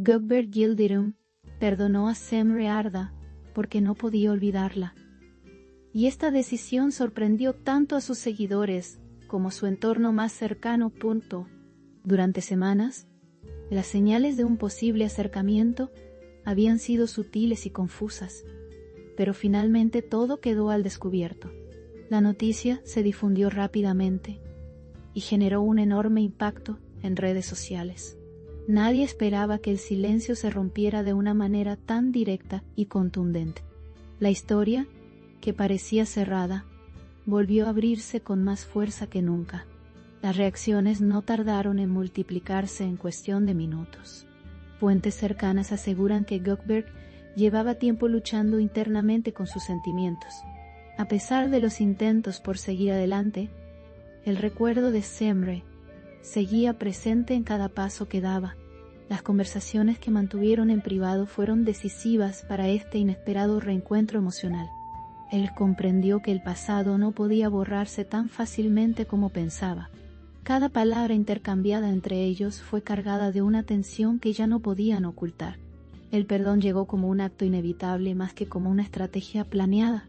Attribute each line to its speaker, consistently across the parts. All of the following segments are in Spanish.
Speaker 1: Gökberk Yildirim perdonó a Semre Arda porque no podía olvidarla. Y esta decisión sorprendió tanto a sus seguidores como a su entorno más cercano. Durante semanas, las señales de un posible acercamiento habían sido sutiles y confusas, pero finalmente todo quedó al descubierto. La noticia se difundió rápidamente y generó un enorme impacto en redes sociales. Nadie esperaba que el silencio se rompiera de una manera tan directa y contundente. La historia, que parecía cerrada, volvió a abrirse con más fuerza que nunca. Las reacciones no tardaron en multiplicarse en cuestión de minutos. Fuentes cercanas aseguran que Gökberk llevaba tiempo luchando internamente con sus sentimientos. A pesar de los intentos por seguir adelante, el recuerdo de Semre seguía presente en cada paso que daba. Las conversaciones que mantuvieron en privado fueron decisivas para este inesperado reencuentro emocional. Él comprendió que el pasado no podía borrarse tan fácilmente como pensaba. Cada palabra intercambiada entre ellos fue cargada de una tensión que ya no podían ocultar. El perdón llegó como un acto inevitable más que como una estrategia planeada.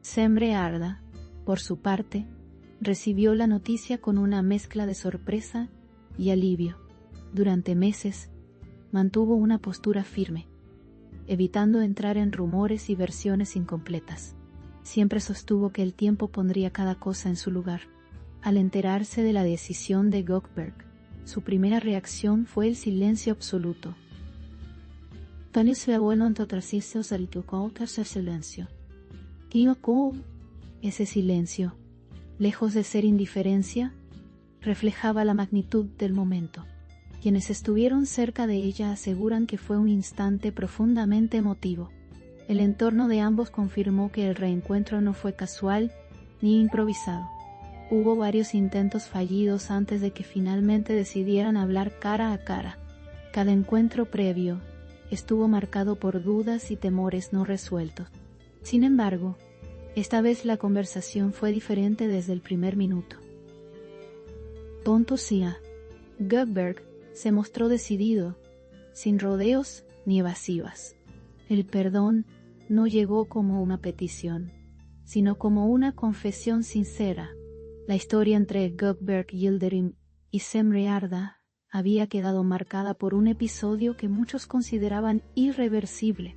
Speaker 1: Semre Arda, por su parte, recibió la noticia con una mezcla de sorpresa y alivio. Durante meses, mantuvo una postura firme, evitando entrar en rumores y versiones incompletas. Siempre sostuvo que el tiempo pondría cada cosa en su lugar. Al enterarse de la decisión de Gökberk, su primera reacción fue el silencio absoluto. Ese silencio, lejos de ser indiferencia, reflejaba la magnitud del momento. Quienes estuvieron cerca de ella aseguran que fue un instante profundamente emotivo. El entorno de ambos confirmó que el reencuentro no fue casual ni improvisado. Hubo varios intentos fallidos antes de que finalmente decidieran hablar cara a cara. Cada encuentro previo estuvo marcado por dudas y temores no resueltos. Sin embargo, esta vez la conversación fue diferente desde el primer minuto. Gökberk se mostró decidido, sin rodeos ni evasivas. El perdón no llegó como una petición, sino como una confesión sincera. La historia entre Gökberk Yildirim y Semre Arda había quedado marcada por un episodio que muchos consideraban irreversible.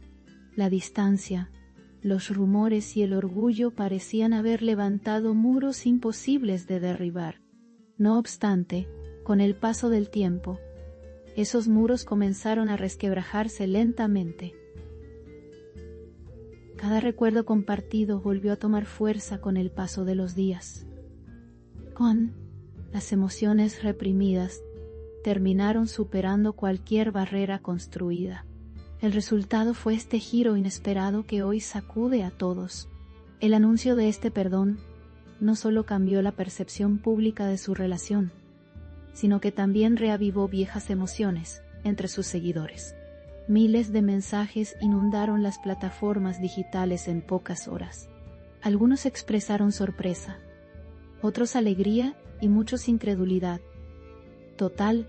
Speaker 1: La distancia, los rumores y el orgullo parecían haber levantado muros imposibles de derribar. No obstante, con el paso del tiempo, esos muros comenzaron a resquebrajarse lentamente. Cada recuerdo compartido volvió a tomar fuerza con el paso de los días. Las emociones reprimidas terminaron superando cualquier barrera construida. El resultado fue este giro inesperado que hoy sacude a todos. El anuncio de este perdón no solo cambió la percepción pública de su relación, sino que también reavivó viejas emociones entre sus seguidores. Miles de mensajes inundaron las plataformas digitales en pocas horas. Algunos expresaron sorpresa, otros alegría y muchos incredulidad. Total,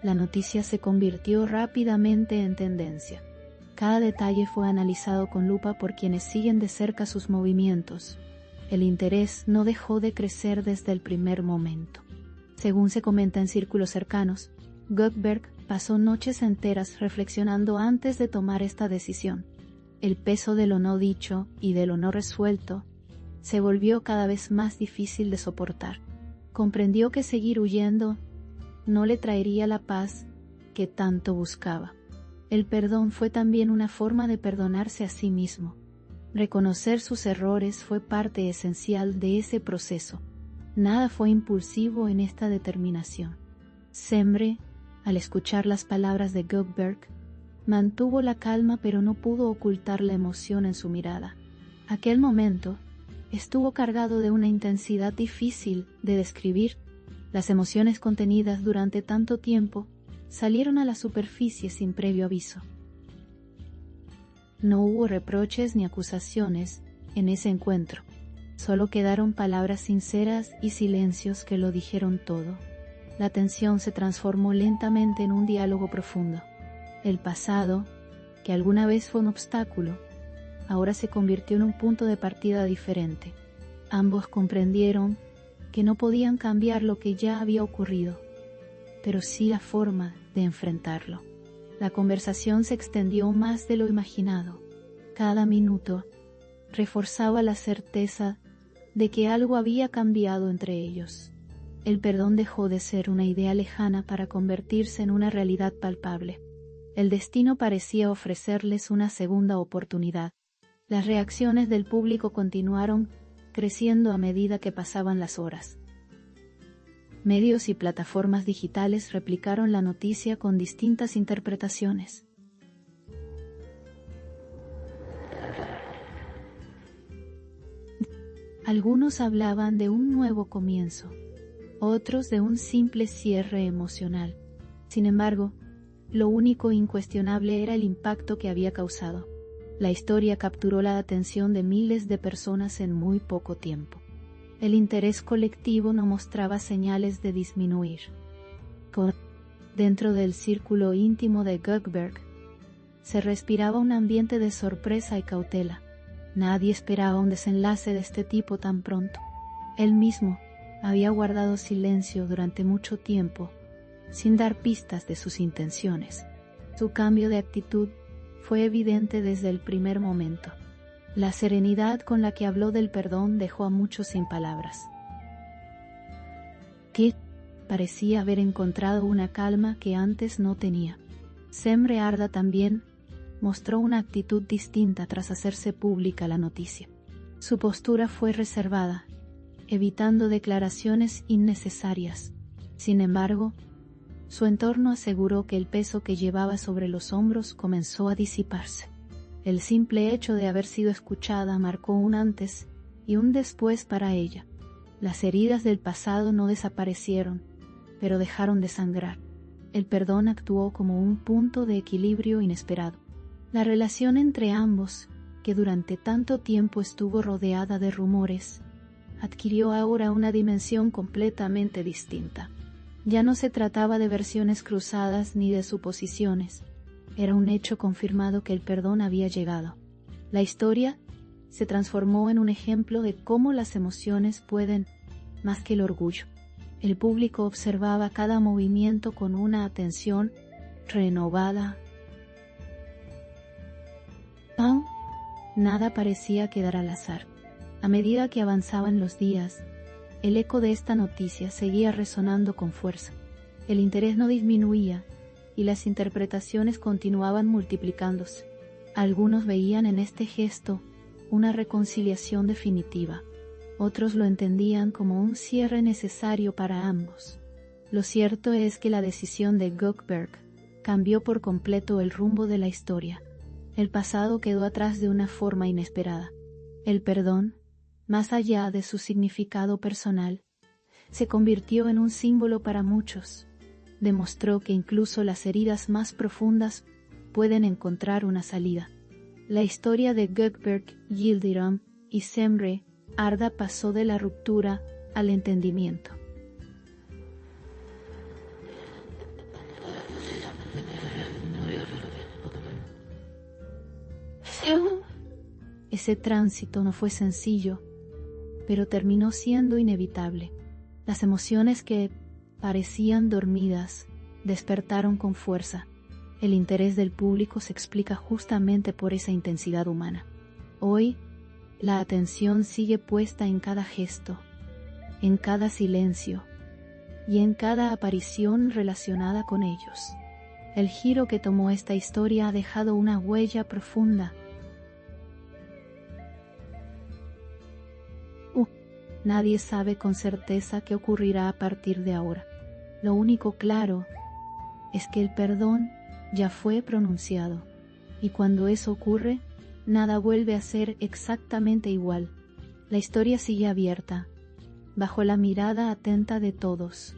Speaker 1: la noticia se convirtió rápidamente en tendencia. Cada detalle fue analizado con lupa por quienes siguen de cerca sus movimientos. El interés no dejó de crecer desde el primer momento. Según se comenta en círculos cercanos, Gökberk pasó noches enteras reflexionando antes de tomar esta decisión. El peso de lo no dicho y de lo no resuelto se volvió cada vez más difícil de soportar. Comprendió que seguir huyendo no le traería la paz que tanto buscaba. El perdón fue también una forma de perdonarse a sí mismo. Reconocer sus errores fue parte esencial de ese proceso. Nada fue impulsivo en esta determinación. Semre, al escuchar las palabras de Gökberk, mantuvo la calma pero no pudo ocultar la emoción en su mirada. Aquel momento estuvo cargado de una intensidad difícil de describir. Las emociones contenidas durante tanto tiempo salieron a la superficie sin previo aviso. No hubo reproches ni acusaciones en ese encuentro. Solo quedaron palabras sinceras y silencios que lo dijeron todo. La tensión se transformó lentamente en un diálogo profundo. El pasado, que alguna vez fue un obstáculo, ahora se convirtió en un punto de partida diferente. Ambos comprendieron que no podían cambiar lo que ya había ocurrido, pero sí la forma de enfrentarlo. La conversación se extendió más de lo imaginado. Cada minuto reforzaba la certeza de que algo había cambiado entre ellos. El perdón dejó de ser una idea lejana para convertirse en una realidad palpable. El destino parecía ofrecerles una segunda oportunidad. Las reacciones del público continuaron creciendo a medida que pasaban las horas. Medios y plataformas digitales replicaron la noticia con distintas interpretaciones. Algunos hablaban de un nuevo comienzo, otros de un simple cierre emocional. Sin embargo, lo único incuestionable era el impacto que había causado. La historia capturó la atención de miles de personas en muy poco tiempo. El interés colectivo no mostraba señales de disminuir. Dentro del círculo íntimo de Gökeberg, se respiraba un ambiente de sorpresa y cautela. Nadie esperaba un desenlace de este tipo tan pronto. Él mismo había guardado silencio durante mucho tiempo, sin dar pistas de sus intenciones. Su cambio de actitud fue evidente desde el primer momento. La serenidad con la que habló del perdón dejó a muchos sin palabras. Que parecía haber encontrado una calma que antes no tenía. Semre Arda también mostró una actitud distinta tras hacerse pública la noticia. Su postura fue reservada, evitando declaraciones innecesarias. Sin embargo, su entorno aseguró que el peso que llevaba sobre los hombros comenzó a disiparse. El simple hecho de haber sido escuchada marcó un antes y un después para ella. Las heridas del pasado no desaparecieron, pero dejaron de sangrar. El perdón actuó como un punto de equilibrio inesperado. La relación entre ambos, que durante tanto tiempo estuvo rodeada de rumores, adquirió ahora una dimensión completamente distinta. Ya no se trataba de versiones cruzadas ni de suposiciones. Era un hecho confirmado que el perdón había llegado. La historia se transformó en un ejemplo de cómo las emociones pueden más que el orgullo. El público observaba cada movimiento con una atención renovada. Nada parecía quedar al azar. A medida que avanzaban los días, el eco de esta noticia seguía resonando con fuerza. El interés no disminuía y las interpretaciones continuaban multiplicándose. Algunos veían en este gesto una reconciliación definitiva. Otros lo entendían como un cierre necesario para ambos. Lo cierto es que la decisión de Gökeberg cambió por completo el rumbo de la historia. El pasado quedó atrás de una forma inesperada. El perdón, más allá de su significado personal, se convirtió en un símbolo para muchos. Demostró que incluso las heridas más profundas pueden encontrar una salida. La historia de Gökeberg, Yildirim y Semre Arda pasó de la ruptura al entendimiento. Ese tránsito no fue sencillo, pero terminó siendo inevitable. Las emociones que parecían dormidas despertaron con fuerza. El interés del público se explica justamente por esa intensidad humana. Hoy, la atención sigue puesta en cada gesto, en cada silencio y en cada aparición relacionada con ellos. El giro que tomó esta historia ha dejado una huella profunda. Nadie sabe con certeza qué ocurrirá a partir de ahora. Lo único claro es que el perdón ya fue pronunciado, y cuando eso ocurre, nada vuelve a ser exactamente igual. La historia sigue abierta, bajo la mirada atenta de todos.